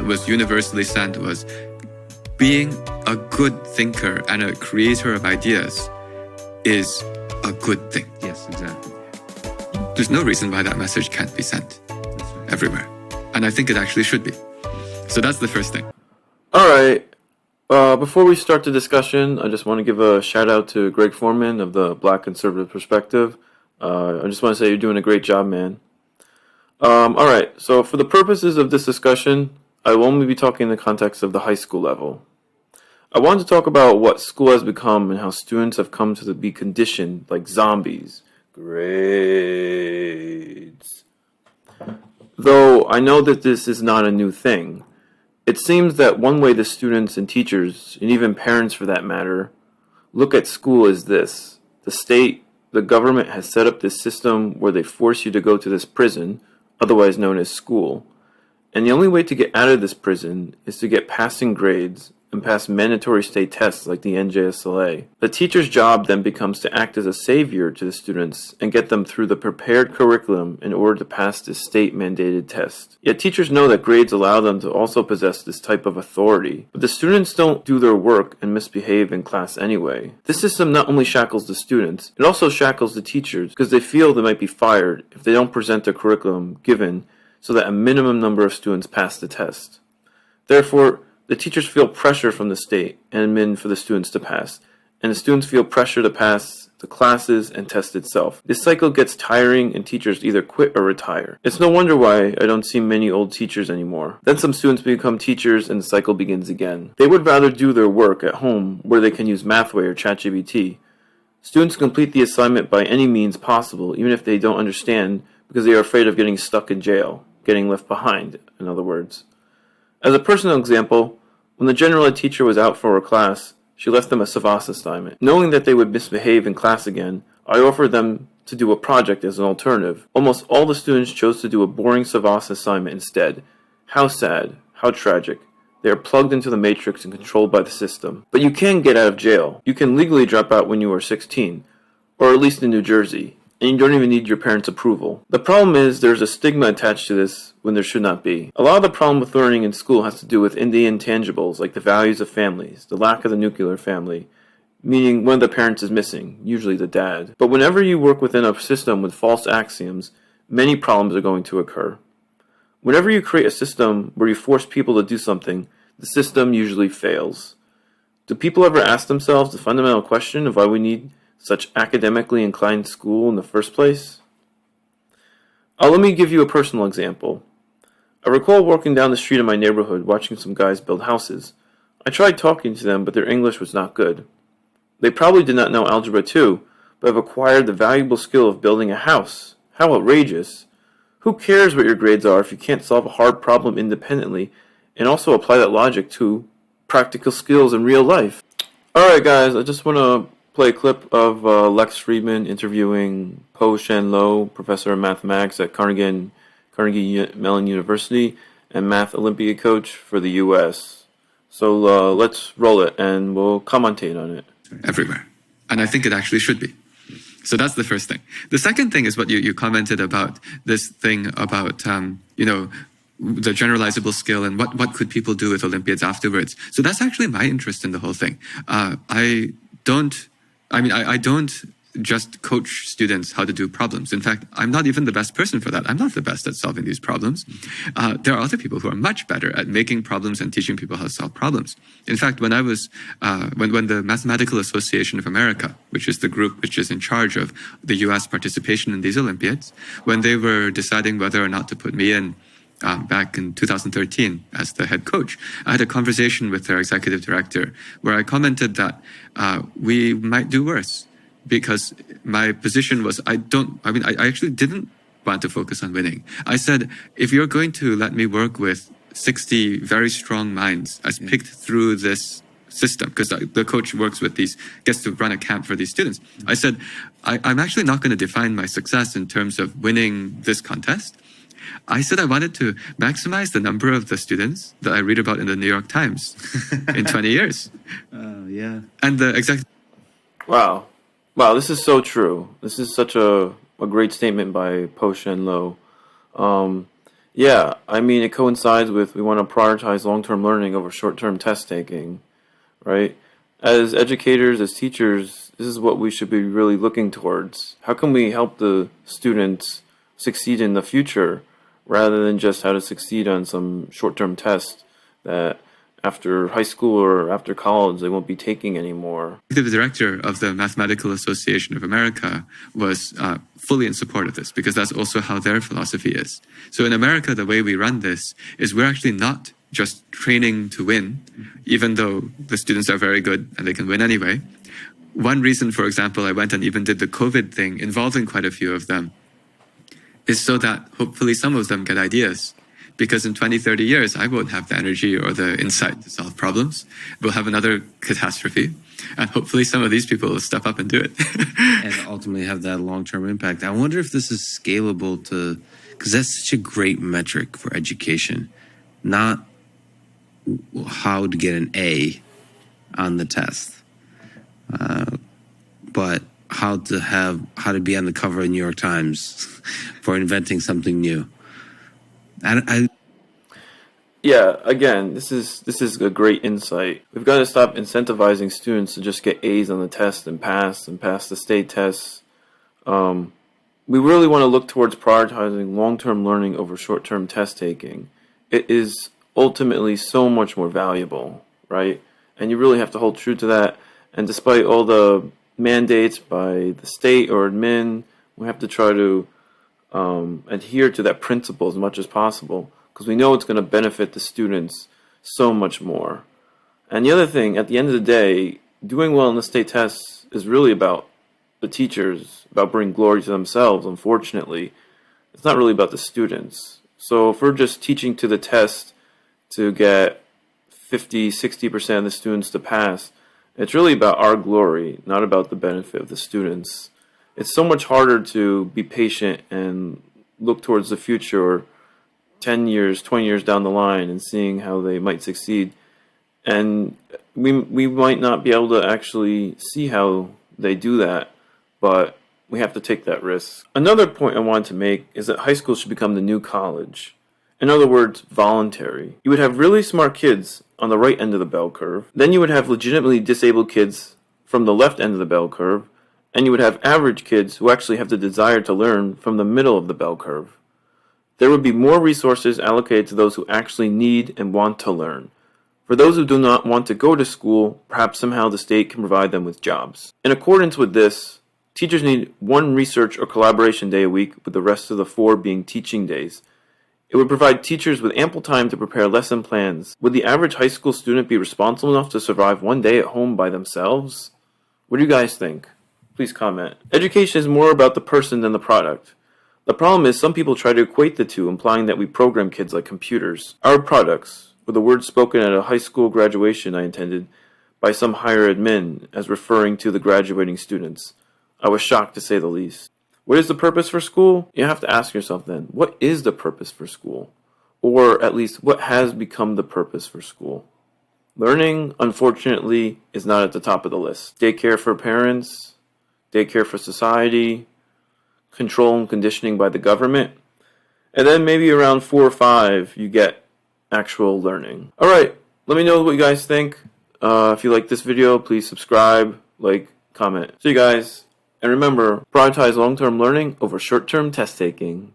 was universally sent was being a good thinker and a creator of ideas is a good thing. Yes, exactly. There's no reason why that message can't be sent everywhere. And I think it actually should be. So that's the first thing. All right. Before we start the discussion, I just want to give a shout out to Greg Foreman of the Black Conservative Perspective. I just want to say you're doing a great job, man. All right. So for the purposes of this discussion, I will only be talking in the context of the high school level. I wanted to talk about what school has become and how students have come to be conditioned like zombies. Grades. Though I know that this is not a new thing. It seems that one way the students and teachers, and even parents for that matter, look at school is this. The state, the government has set up this system where they force you to go to this prison, otherwise known as school. And the only way to get out of this prison is to get passing grades and pass mandatory state tests like the NJSLA. The teacher's job then becomes to act as a savior to the students and get them through the prepared curriculum in order to pass this state-mandated test. Yet teachers know that grades allow them to also possess this type of authority, but the students don't do their work and misbehave in class anyway. This system not only shackles the students, it also shackles the teachers because they feel they might be fired if they don't present their curriculum given so that a minimum number of students pass the test. Therefore, the teachers feel pressure from the state and admin for the students to pass, and the students feel pressure to pass the classes and test itself. This cycle gets tiring and teachers either quit or retire. It's no wonder why I don't see many old teachers anymore. Then some students become teachers and the cycle begins again. They would rather do their work at home where they can use Mathway or ChatGPT. Students complete the assignment by any means possible, even if they don't understand, because they are afraid of getting stuck in jail, getting left behind, in other words. As a personal example, when the general ed teacher was out for her class, she left them a Savas assignment. Knowing that they would misbehave in class again, I offered them to do a project as an alternative. Almost all the students chose to do a boring Savas assignment instead. How sad, how tragic. They are plugged into the matrix and controlled by the system. But you can get out of jail. You can legally drop out when you are 16, or at least in New Jersey, and you don't even need your parents' approval. The problem is there's a stigma attached to this when there should not be. A lot of the problem with learning in school has to do with the intangibles, like the values of families, the lack of the nuclear family, meaning one of the parents is missing, usually the dad. But whenever you work within a system with false axioms, many problems are going to occur. Whenever you create a system where you force people to do something, the system usually fails. Do people ever ask themselves the fundamental question of why we need such academically inclined school in the first place? Let me give you a personal example. I recall walking down the street in my neighborhood watching some guys build houses. I tried talking to them, but their English was not good. They probably did not know Algebra 2, but have acquired the valuable skill of building a house. How outrageous. Who cares what your grades are if you can't solve a hard problem independently and also apply that logic to practical skills in real life? Alright guys, I just want to play a clip of Lex Friedman interviewing Po Shen Lo, professor of mathematics at Carnegie Mellon University and math Olympiad coach for the U.S. So let's roll it and we'll commentate on it. Everywhere. And I think it actually should be. So that's the first thing. The second thing is what you commented about, this thing about, the generalizable skill and what could people do with Olympiads afterwards. So that's actually my interest in the whole thing. I don't just coach students how to do problems. In fact, I'm not even the best person for that. I'm not the best at solving these problems. There are other people who are much better at making problems and teaching people how to solve problems. In fact, when I was, when the Mathematical Association of America, which is the group which is in charge of the U.S. participation in these Olympiads, when they were deciding whether or not to put me in back in 2013 as the head coach, I had a conversation with their executive director where I commented that we might do worse. Because my position was, I actually didn't want to focus on winning. I said, if you're going to let me work with 60 very strong minds as picked through this system, because the coach gets to run a camp for these students. I said, I'm actually not going to define my success in terms of winning this contest. I said I wanted to maximize the number of the students that I read about in the New York Times in 20 years. Yeah. And the exact... Wow, this is so true. This is such a great statement by Po Shen Lo. Yeah, I mean, it coincides with we want to prioritize long-term learning over short-term test taking, right? As educators, as teachers, this is what we should be really looking towards. How can we help the students succeed in the future rather than just how to succeed on some short-term test that after high school or after college they won't be taking anymore? The director of the Mathematical Association of America was fully in support of this because that's also how their philosophy is. So in America, the way we run this is we're actually not just training to win, even though the students are very good and they can win anyway. One reason, for example, I went and even did the COVID thing involving quite a few of them is so that hopefully some of them get ideas. Because in 20, 30 years, I won't have the energy or the insight to solve problems. We'll have another catastrophe. And hopefully some of these people will step up and do it. And ultimately have that long-term impact. I wonder if this is scalable to, because that's such a great metric for education, not how to get an A on the test, but how to be on the cover of the New York Times for inventing something new. Yeah, again, this is a great insight. We've got to stop incentivizing students to just get A's on the test and pass the state tests. We really want to look towards prioritizing long-term learning over short-term test taking. It is ultimately so much more valuable, right? And you really have to hold true to that. And despite all the mandates by the state or admin, we have to try to adhere to that principle as much as possible because we know it's going to benefit the students so much more. And the other thing, at the end of the day, doing well in the state tests is really about the teachers, about bringing glory to themselves, unfortunately. It's not really about the students. So if we're just teaching to the test to get 50, 60% of the students to pass, it's really about our glory, not about the benefit of the students. It's so much harder to be patient and look towards the future 10 years, 20 years down the line and seeing how they might succeed. And we might not be able to actually see how they do that, but we have to take that risk. Another point I wanted to make is that high school should become the new college. In other words, voluntary. You would have really smart kids on the right end of the bell curve. Then you would have legitimately disabled kids from the left end of the bell curve. And you would have average kids who actually have the desire to learn from the middle of the bell curve. There would be more resources allocated to those who actually need and want to learn. For those who do not want to go to school, perhaps somehow the state can provide them with jobs. In accordance with this, teachers need one research or collaboration day a week, with the rest of the 4 being teaching days. It would provide teachers with ample time to prepare lesson plans. Would the average high school student be responsible enough to survive one day at home by themselves? What do you guys think? Please comment. Education is more about the person than the product. The problem is some people try to equate the two, implying that we program kids like computers. Our products were the words spoken at a high school graduation I attended by some higher admin as referring to the graduating students. I was shocked to say the least. What is the purpose for school? You have to ask yourself then, what is the purpose for school? Or at least, what has become the purpose for school? Learning, unfortunately, is not at the top of the list. Daycare for parents, daycare for society, control and conditioning by the government, and then maybe around 4 or 5 you get actual learning. Alright, let me know what you guys think. If you like this video, please subscribe, like, comment. See you guys, and remember, prioritize long-term learning over short-term test taking.